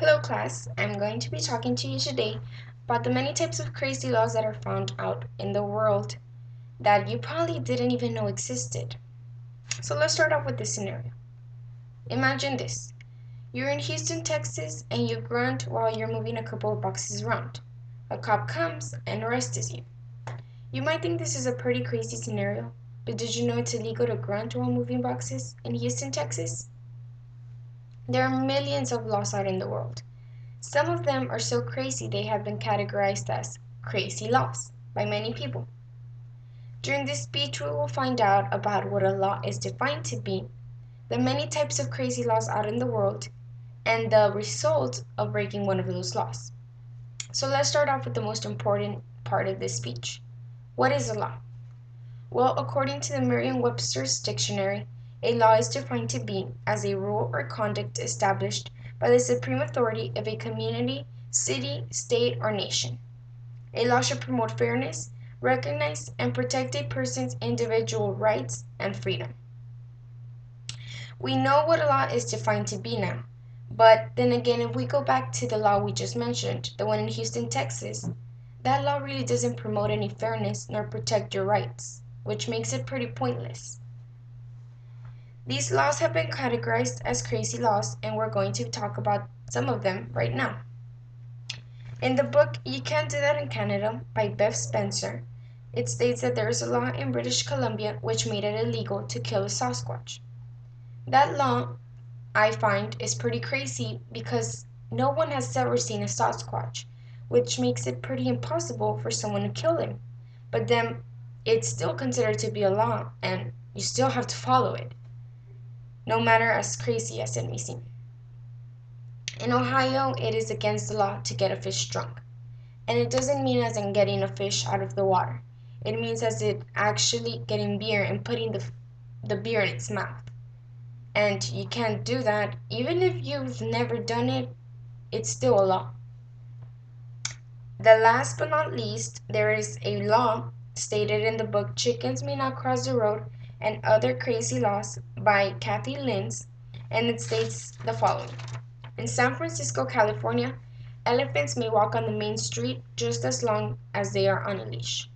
Hello class, I'm going to be talking to you today about the many types of crazy laws that are found out in the world that you probably didn't even know existed. So let's start off with this scenario. Imagine this. You're in Houston, Texas, and you grunt while you're moving a couple of boxes around. A cop comes and arrests you. You might think this is a pretty crazy scenario, but did you know it's illegal to grunt while moving boxes in Houston, Texas? There are millions of laws out in the world. Some of them are so crazy they have been categorized as crazy laws by many people. During this speech, we will find out about what a law is defined to be, the many types of crazy laws out in the world, and the result of breaking one of those laws. So let's start off with the most important part of this speech. What is a law? Well, according to the Merriam-Webster's dictionary, a law is defined to be as a rule or conduct established by the supreme authority of a community, city, state, or nation. A law should promote fairness, recognize, and protect a person's individual rights and freedom. We know what a law is defined to be now, but then again, if we go back to the law we just mentioned, the one in Houston, Texas, that law really doesn't promote any fairness nor protect your rights, which makes it pretty pointless. These laws have been categorized as crazy laws, and we're going to talk about some of them right now. In the book You Can't Do That in Canada by Bev Spencer, it states that there is a law in British Columbia which made it illegal to kill a Sasquatch. That law, I find, is pretty crazy because no one has ever seen a Sasquatch, which makes it pretty impossible for someone to kill him. But then it's still considered to be a law, and you still have to follow it, no matter as crazy as it may seem. In Ohio, it is against the law to get a fish drunk. And it doesn't mean as in getting a fish out of the water. It means as in actually getting beer and putting the beer in its mouth. And you can't do that. Even if you've never done it, it's still a law. The last but not least, there is a law stated in the book Chickens May Not Cross the Road and Other Crazy Laws by Kathy Lins, and it states the following. In San Francisco, California, elephants may walk on the main street just as long as they are on a leash.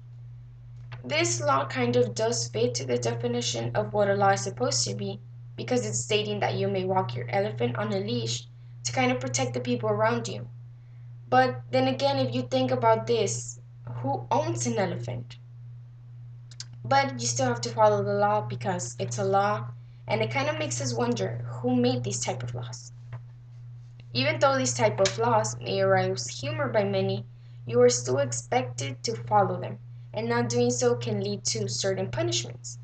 This law kind of does fit the definition of what a law is supposed to be because it's stating that you may walk your elephant on a leash to kind of protect the people around you. But then again, if you think about this, who owns an elephant? But you still have to follow the law because it's a law, and it kind of makes us wonder who made these type of laws. Even though these type of laws may arouse humor by many, you are still expected to follow them, and not doing so can lead to certain punishments.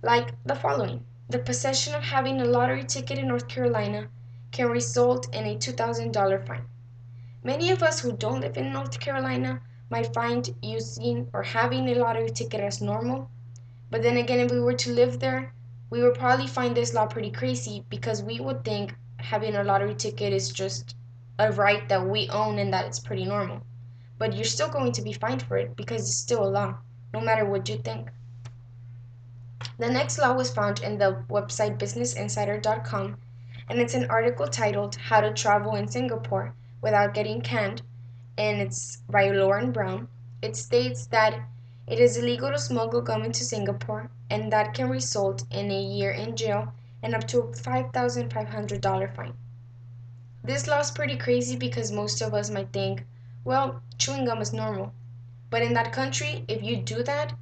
Like the following. The possession of having a lottery ticket in North Carolina can result in a $2,000 fine. Many of us who don't live in North Carolina might find using or having a lottery ticket as normal, but then again, if we were to live there, we would probably find this law pretty crazy because we would think having a lottery ticket is just a right that we own and that it's pretty normal. But you're still going to be fined for it because it's still a law, no matter what you think. The next law was found in the website businessinsider.com, and it's an article titled How to Travel in Singapore Without Getting Canned, and it's by Lauren Brown. It states that it is illegal to smuggle gum into Singapore, and that can result in a year in jail and up to a $5,500 fine. This law is pretty crazy because most of us might think, well, chewing gum is normal. But in that country, if you do that,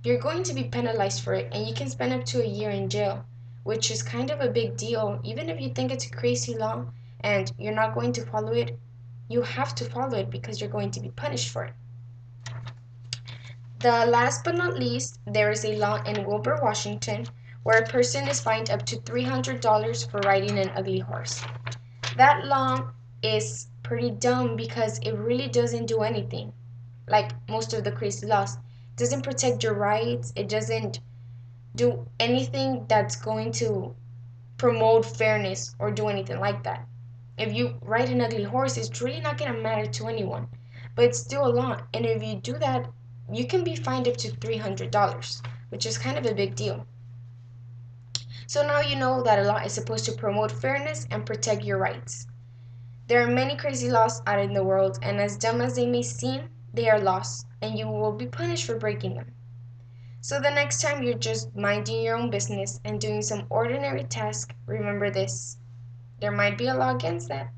you're going to be penalized for it, and you can spend up to a year in jail, which is kind of a big deal. Even if you think it's a crazy law and you're not going to follow it, you have to follow it because you're going to be punished for it. The last but not least, there is a law in Wilbur, Washington, where a person is fined up to $300 for riding an ugly horse. That law is pretty dumb because it really doesn't do anything. Like most of the crazy laws, it doesn't protect your rights. It doesn't do anything that's going to promote fairness or do anything like that. If you ride an ugly horse, it's really not going to matter to anyone, but it's still a law. And if you do that, you can be fined up to $300, which is kind of a big deal. So now you know that a law is supposed to promote fairness and protect your rights. There are many crazy laws out in the world, and as dumb as they may seem, they are laws, and you will be punished for breaking them. So the next time you're just minding your own business and doing some ordinary task, remember this: there might be a law against that.